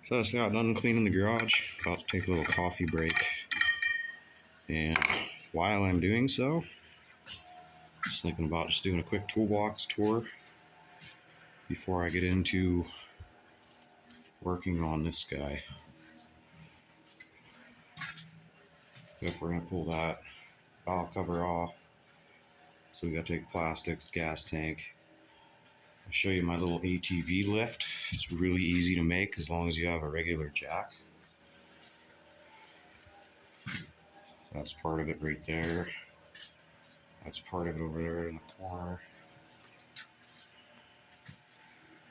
So I just got done cleaning the garage, about to take a little coffee break. And while I'm doing so, just thinking about just doing a quick toolbox tour before I get into working on this guy. Yep, we're gonna pull that valve cover off. So we gotta take plastics, gas tank. I'll show you my little ATV lift. It's really easy to make as long as you have a regular jack. That's part of it right there. That's part of it over there in the corner.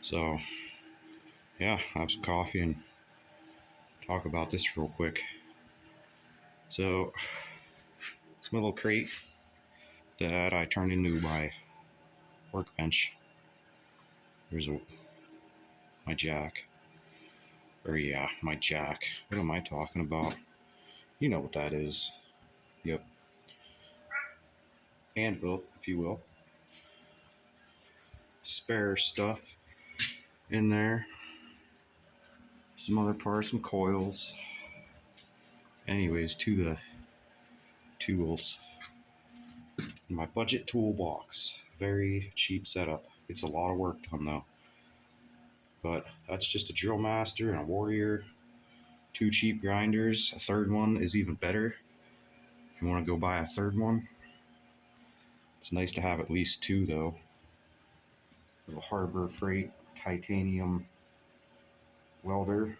So, yeah, have some coffee and talk about this real quick. So, it's my little crate that I turned into my workbench. There's my jack. My jack. What am I talking about? You know what that is. Yep. Anvil, if you will. Spare stuff in there. Some other parts, some coils. Anyways, to the tools. My budget toolbox. Very cheap setup. It's a lot of work done though. But that's just a drill master and a warrior. 2 cheap grinders. A third one is even better. If you want to go buy a third one. It's nice to have at least 2 though. A Harbor Freight titanium welder.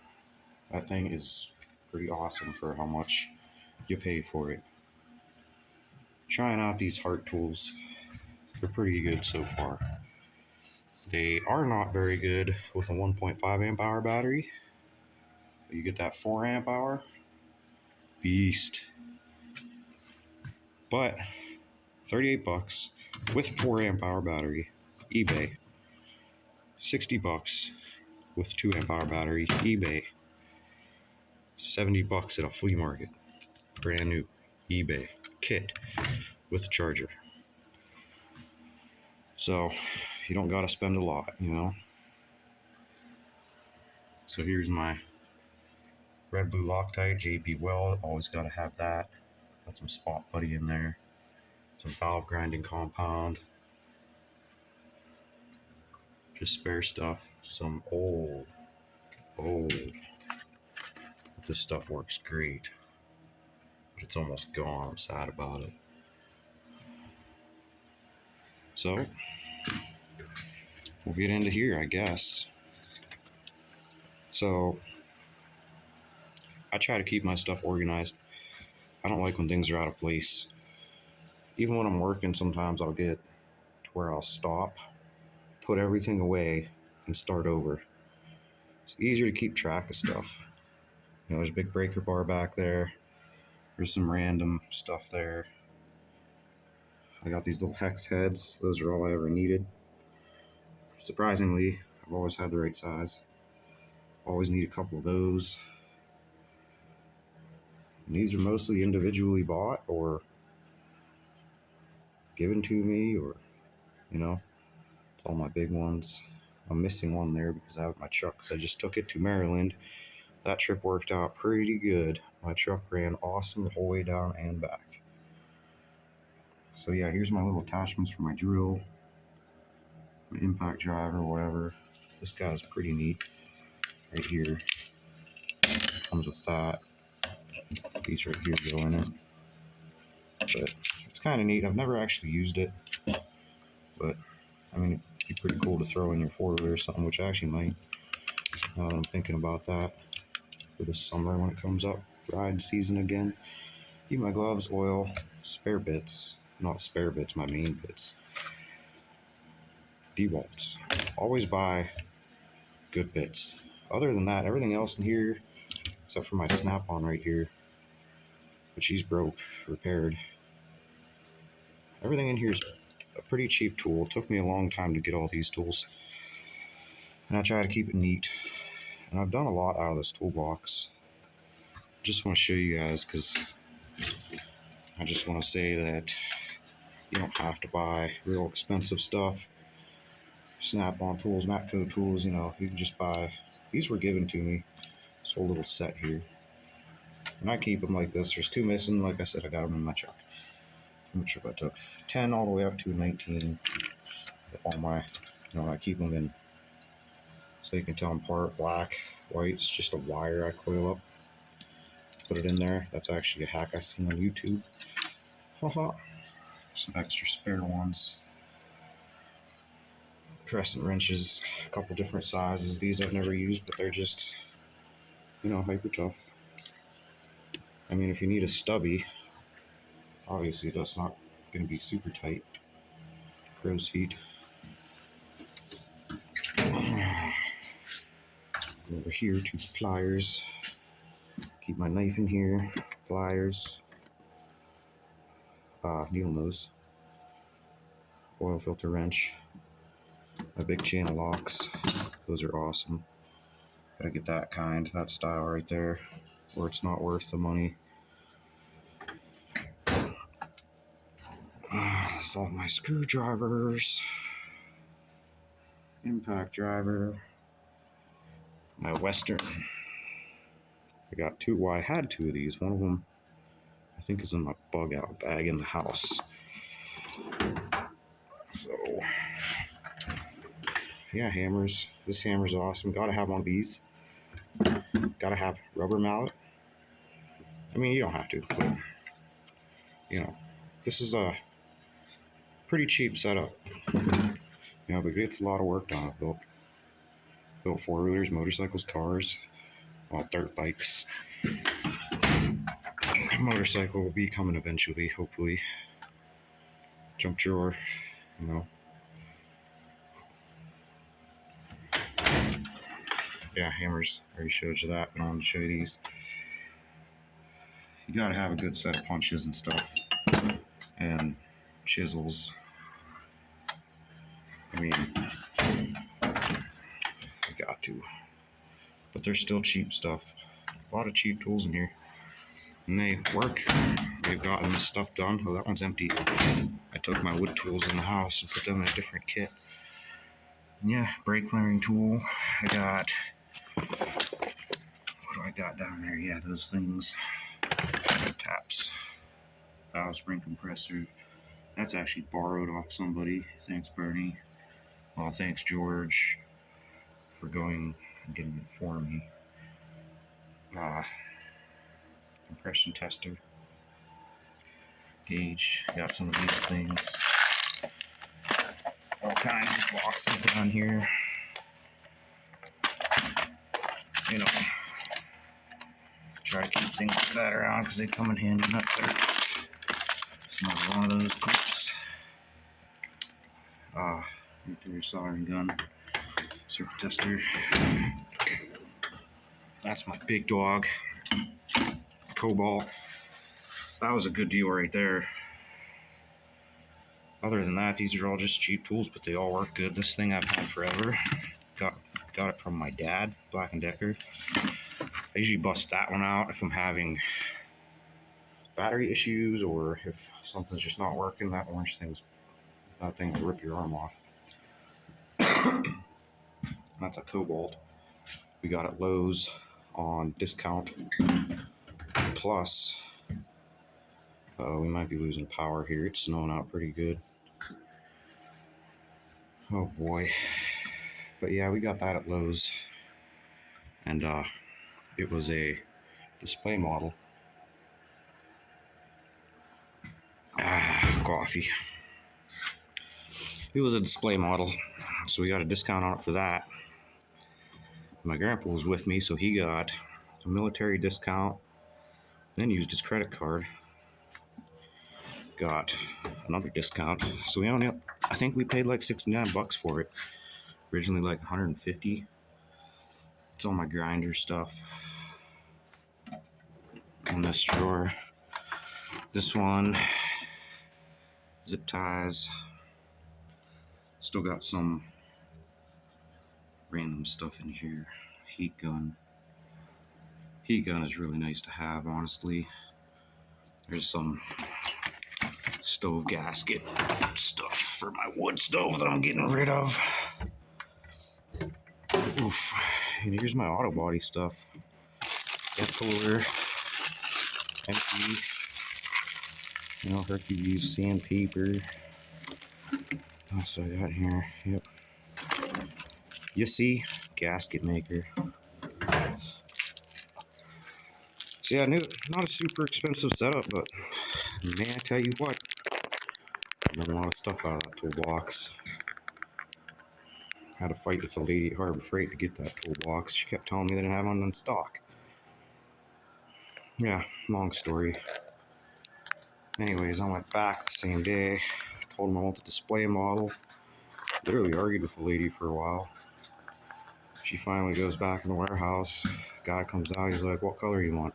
That thing is pretty awesome for how much you pay for it. Trying out these Hart tools. They're pretty good so far. They are not very good with a 1.5 amp hour battery. But you get that 4 amp hour beast. But 38 bucks with 4 amp hour battery, eBay. 60 bucks with 2 amp hour battery, eBay. 70 bucks at a flea market, brand new, eBay kit with a charger. So you don't gotta spend a lot, you know. So here's my red blue Loctite JB Weld. Always gotta have that. Got some spot putty in there. Some valve grinding compound. Just spare stuff. Some old. This stuff works great. But it's almost gone. I'm sad about it. So we'll get into here, I guess. So I try to keep my stuff organized. I don't like when things are out of place. Even when I'm working, sometimes I'll get to where I'll stop, put everything away, and start over. It's easier to keep track of stuff. You know, there's a big breaker bar back there. There's some random stuff there. I got these little hex heads. Those are all I ever needed. Surprisingly, I've always had the right size. Always need a couple of those. And these are mostly individually bought or given to me, or, you know, it's all my big ones. I'm missing one there because I have my truck, because I just took it to Maryland. That trip worked out pretty good. My truck ran awesome the whole way down and back. So yeah, here's my little attachments for my drill, my impact driver, whatever. This guy's pretty neat. Right here. Comes with that. These right here go in it. But it's kind of neat. I've never actually used it. But, I mean, it'd be pretty cool to throw in your four-wheeler or something, which I actually might. Now that I'm thinking about that for this summer when it comes up, ride season again. Keep my gloves, oil, spare bits. Not spare bits, my main bits. DeWalt's. Always buy good bits. Other than that, everything else in here, except for my snap-on right here, which he's broke, repaired. Everything in here is a pretty cheap tool. It took me a long time to get all these tools. And I try to keep it neat. And I've done a lot out of this toolbox. Just want to show you guys, because I just want to say that you don't have to buy real expensive stuff. Snap-on tools, Matco tools, you know, you can just buy. These were given to me. this whole little set here. And I keep them like this. There's 2 missing. Like I said, I got them in my truck. From the trip I took. 10 all the way up to 19. All my, I keep them in so you can tell them apart. Black, white. It's just a wire I coil up. Put it in there. That's actually a hack I seen on YouTube. Haha. Some extra spare ones. Crescent wrenches, a couple different sizes. These I've never used, but they're just, hyper tough. I mean, if you need a stubby, obviously that's not going to be super tight. Crow's feet. Go over here to the pliers. Keep my knife in here. Pliers. Needle nose. Oil filter wrench. My big chain of locks. Those are awesome. Gotta get that style right there, or it's not worth the money. That's all my screwdrivers. Impact driver. My Western. I got 2. Well, I had 2 of these. One of them, I think, is in my bug out bag in the house. So, yeah, hammers. This hammer's awesome. Gotta have one of these. Gotta have rubber mallet. I mean, you don't have to, but, this is a pretty cheap setup. But it gets a lot of work done. I've built 4-wheelers, motorcycles, cars, dirt bikes. A motorcycle will be coming eventually, hopefully. Junk drawer, Yeah, hammers. I already showed you that, but I want to show you these. You gotta have a good set of punches and stuff. And chisels. I mean, you got to. But they're still cheap stuff. A lot of cheap tools in here. And they work. They've gotten this stuff done. Oh, that one's empty. I took my wood tools in the house and put them in a different kit. Yeah, brake clearing tool. I got... What do I got down there? Yeah, those things. Taps. Valve spring compressor. That's actually borrowed off somebody. Thanks, Bernie. Well, thanks, George, for going and getting it for me. Compression tester. Gauge. Got some of these things. All kinds of boxes down here. Try to keep things like that around because they come in handy. Not there. It's not one of those clips. Right there, soldering gun. Circuit tester. That's my big dog. Cobalt. That was a good deal right there. Other than that, these are all just cheap tools, but they all work good. This thing I've had forever. Got it from my dad, Black & Decker. I usually bust that one out if I'm having battery issues or if something's just not working. That thing will rip your arm off. That's a Cobalt. We got at Lowe's on discount. Plus, we might be losing power here. It's snowing out pretty good. Oh boy. But yeah, we got that at Lowe's. And it was a display model. Coffee. It was a display model, so we got a discount on it for that. My grandpa was with me, so he got a military discount, then used his credit card. Got another discount, so I think we paid like $69 for it. Originally like $150. It's all my grinder stuff. In this drawer. This one, zip ties. Still got some random stuff in here. Heat gun. Heat gun is really nice to have, honestly. There's some stove gasket stuff for my wood stove that I'm getting rid of. Oof. And here's my auto body stuff. Air cooler, empty. You know, Hercules, sandpaper. What else do I got here? Yep. You see, gasket maker. So yeah, not a super expensive setup, but man, I tell you what, I got a lot of stuff out of that toolbox. Had a fight with a lady at Harbor Freight to get that toolbox. She kept telling me they didn't have one in stock. Yeah, long story. Anyways, I went back the same day, told them I want the display model. Literally argued with the lady for a while. She finally goes back in the warehouse. Guy comes out, he's like, "What color you want?"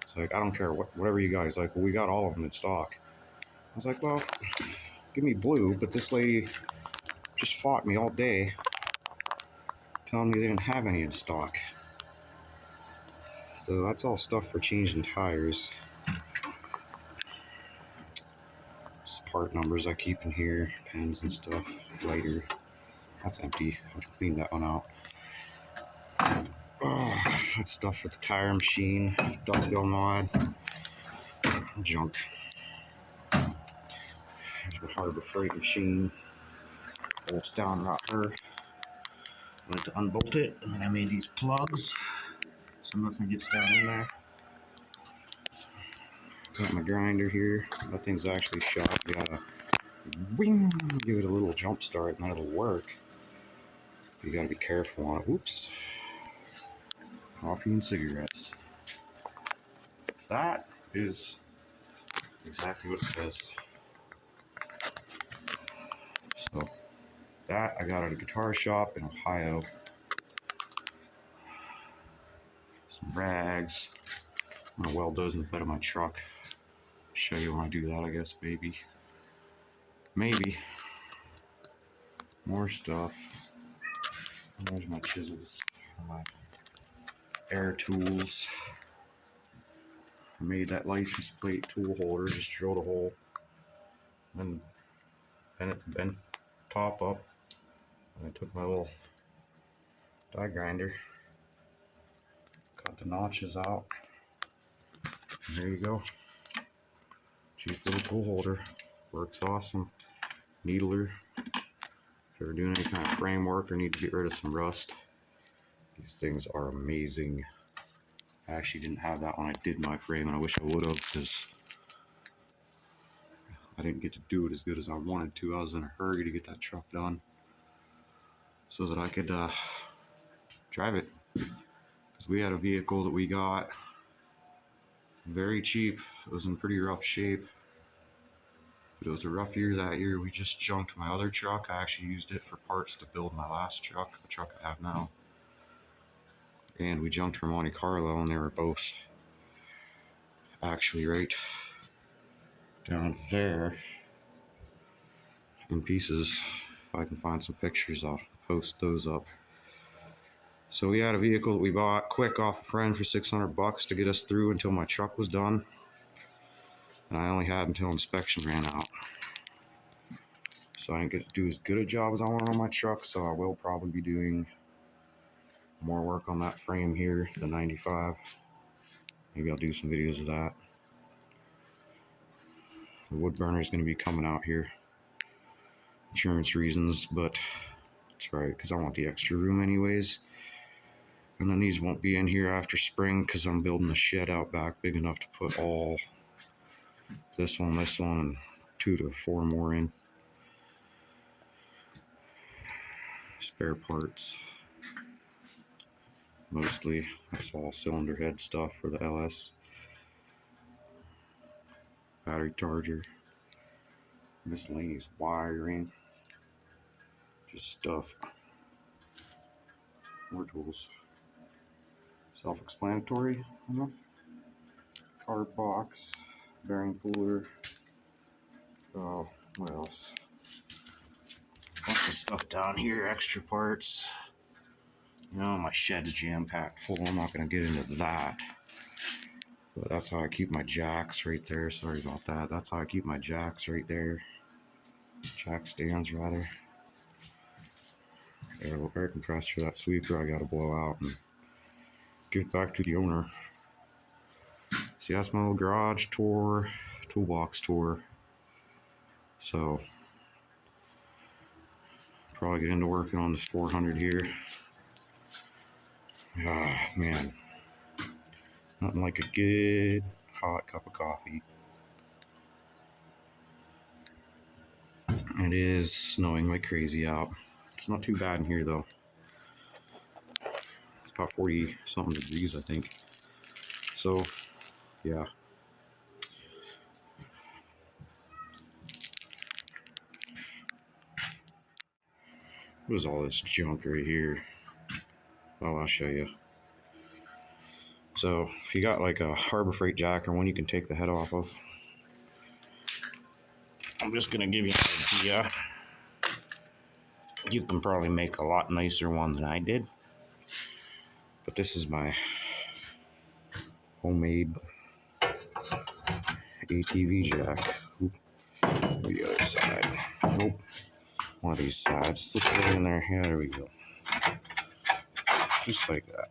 It's like, "I don't care, whatever you got." He's like, "Well, we got all of them in stock." I was like, "Well, give me blue," but this lady just fought me all day, telling me they didn't have any in stock. So that's all stuff for changing tires. Just part numbers I keep in here, pens and stuff, lighter. That's empty. I'll clean that one out. Oh, that's stuff for the tire machine, duckbill mod, junk. There's my Harbor Freight machine. Bolts down right here. I went to unbolt it, and then I made these plugs so nothing gets down in there. Got my grinder here. That thing's actually shot. You gotta wing, give it a little jump start, and then it'll work. You gotta be careful on it. Whoops. Coffee and cigarettes. That is exactly what it says. So that I got at a guitar shop in Ohio. Some rags. I'm gonna weld those in the bed of my truck. Show you when I do that, I guess, maybe. Maybe. More stuff. There's my chisels. My air tools. I made that license plate tool holder, just drilled a hole. And bent it, bent top up. And I took my little die grinder. Cut the notches out. And there you go. Cheap little tool holder. Works awesome. Needler. If you're doing any kind of framework or need to get rid of some rust, these things are amazing. I actually didn't have that when I did my frame, and I wish I would have, because I didn't get to do it as good as I wanted to. I was in a hurry to get that truck done so that I could drive it. Because we had a vehicle that we got very cheap. It was in pretty rough shape. But it was a rough year that year. We just junked my other truck. I actually used it for parts to build my last truck, the truck I have now. And we junked her Monte Carlo, and they were both actually right down there in pieces. If I can find some pictures, I'll post those up. So we had a vehicle that we bought quick off a friend for $600 to get us through until my truck was done. And I only had until inspection ran out. So I didn't get to do as good a job as I wanted on my truck, so I will probably be doing more work on that frame here, the 95. Maybe I'll do some videos of that. The wood burner is going to be coming out here. Insurance reasons, but it's right, because I want the extra room anyways. And then these won't be in here after spring, because I'm building a shed out back big enough to put all this one, and 2 to 4 more in. Spare parts. Mostly, that's all cylinder head stuff for the LS. Battery charger. Miscellaneous wiring. Just stuff. More tools. Self-explanatory enough. Card box. Bearing cooler. Oh, what else? Lots of stuff down here, extra parts. You know, my shed's jam-packed full. I'm not going to get into that. But that's how I keep my jacks right there. Sorry about that. That's how I keep my jacks right there. Jack stands, rather. Air compressor, that sweeper I got to blow out and give it back to the owner. See, that's my little garage tour, toolbox tour. So, probably get into working on this 400 here. Ah, man. Nothing like a good hot cup of coffee. It is snowing like crazy out. It's not too bad in here though. It's about 40 something degrees, I think. So, yeah. What is all this junk right here? Oh, I'll show you. So, if you got like a Harbor Freight jack or one you can take the head off of, I'm just gonna give you an idea. You can probably make a lot nicer one than I did. But this is my homemade ATV jack. Oop. The other side. Nope. One of these sides. Slip it in there. Yeah, there we go. Just like that.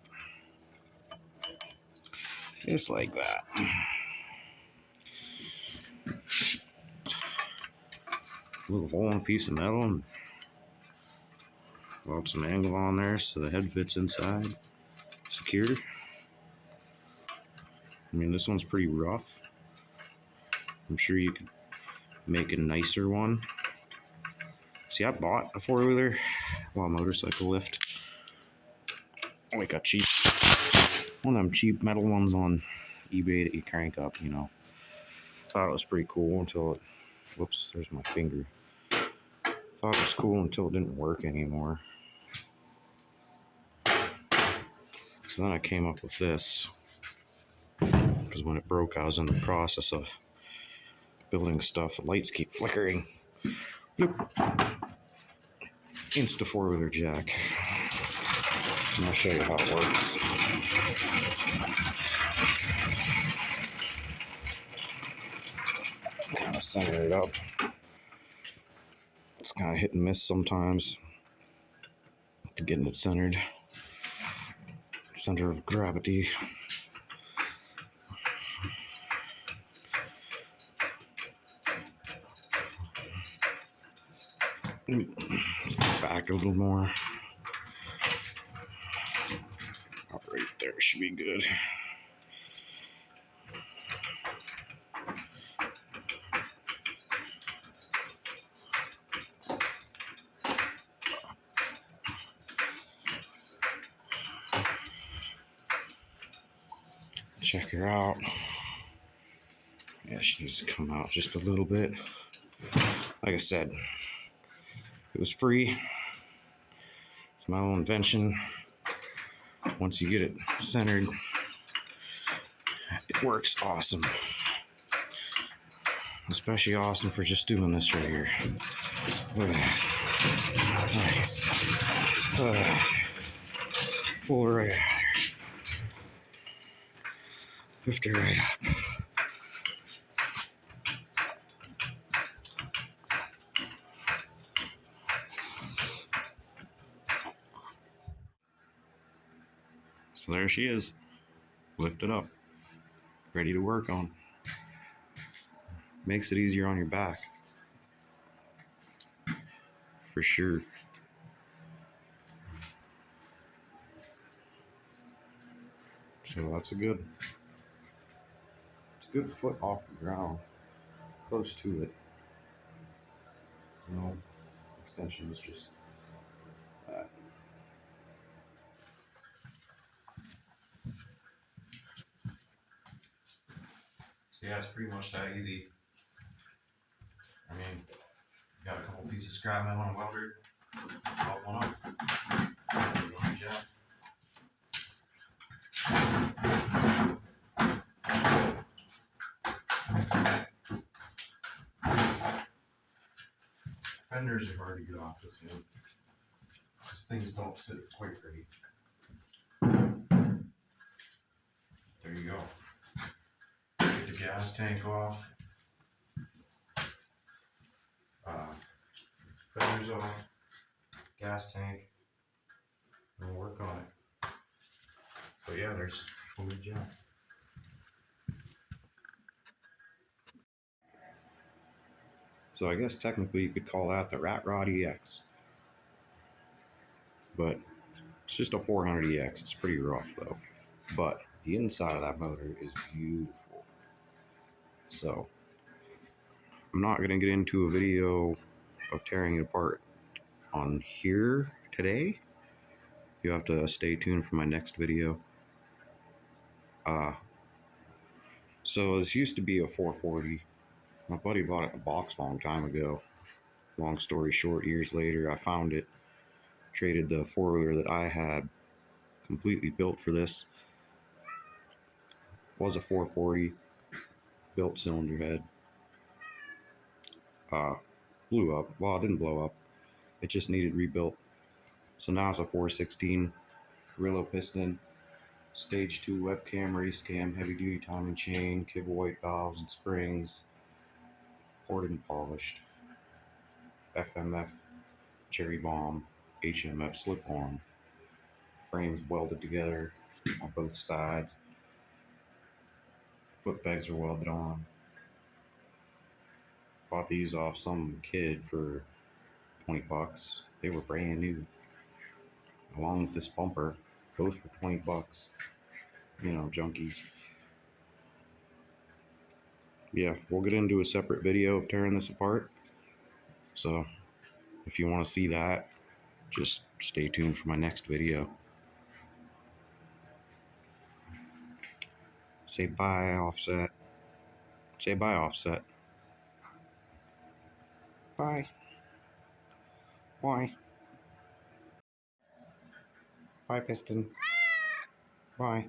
Just like that. A little hole in a piece of metal and weld some angle on there so the head fits inside. Secure. I mean, this one's pretty rough. I'm sure you could make a nicer one. See, I bought a four-wheeler, well, motorcycle lift. Like a cheap, one of them cheap metal ones on eBay that you crank up, you know. Thought it was pretty cool until it, whoops, there's my finger. Thought it was cool until it didn't work anymore. So then I came up with this. Because when it broke, I was in the process of building stuff. The lights keep flickering. Bloop. Insta four-wheeler jack. And I'll show you how it works. Kind of center it up. It's kind of hit and miss sometimes to getting it centered. Center of gravity. Let's go back a little more. Right there should be good. Check her out. Yeah, she needs to come out just a little bit. Like I said, it was free. It's my own invention. Once you get it centered, it works awesome. Especially awesome for just doing this right here. Look at that. Nice. Pull her right out there. Lift her right up. So there she is. Lifted up. Ready to work on. Makes it easier on your back. For sure. So that's it's a good foot off the ground, close to it. No extension is just that. So yeah, it's pretty much that easy. I mean, got a couple pieces of scrap metal on a welder, pop one up. Yeah. Fenders are hard to get off this thing. These things don't sit quite right. There you go. Get the gas tank off. Fenders off. Gas tank. And we'll work on it. But yeah, there's Holy Jack. So I guess technically you could call that the Rat Rod EX, but it's just a 400 EX. It's pretty rough though. But the inside of that motor is beautiful. So I'm not gonna get into a video of tearing it apart on here today. You have to stay tuned for my next video. So this used to be a 440. My buddy bought it in a box a long time ago. Long story short, years later I found it, traded the four-wheeler that I had completely built for this. Was a 440, built cylinder head. Blew up. Well, it didn't blow up. It just needed rebuilt. So now it's a 416 Carrillo piston, stage 2 webcam, race cam, heavy duty timing chain, kibble white valves and springs, ported and polished. FMF cherry bomb, HMF slip on, frames welded together on both sides. Foot pegs are welded on. Bought these off some kid for 20 bucks. They were brand new. Along with this bumper, both for 20 bucks. You know, junkies. Yeah, we'll get into a separate video of tearing this apart. So if you want to see that, just stay tuned for my next video. Say bye, Offset. Say bye, Offset. Bye. Bye. Bye, Piston. Bye.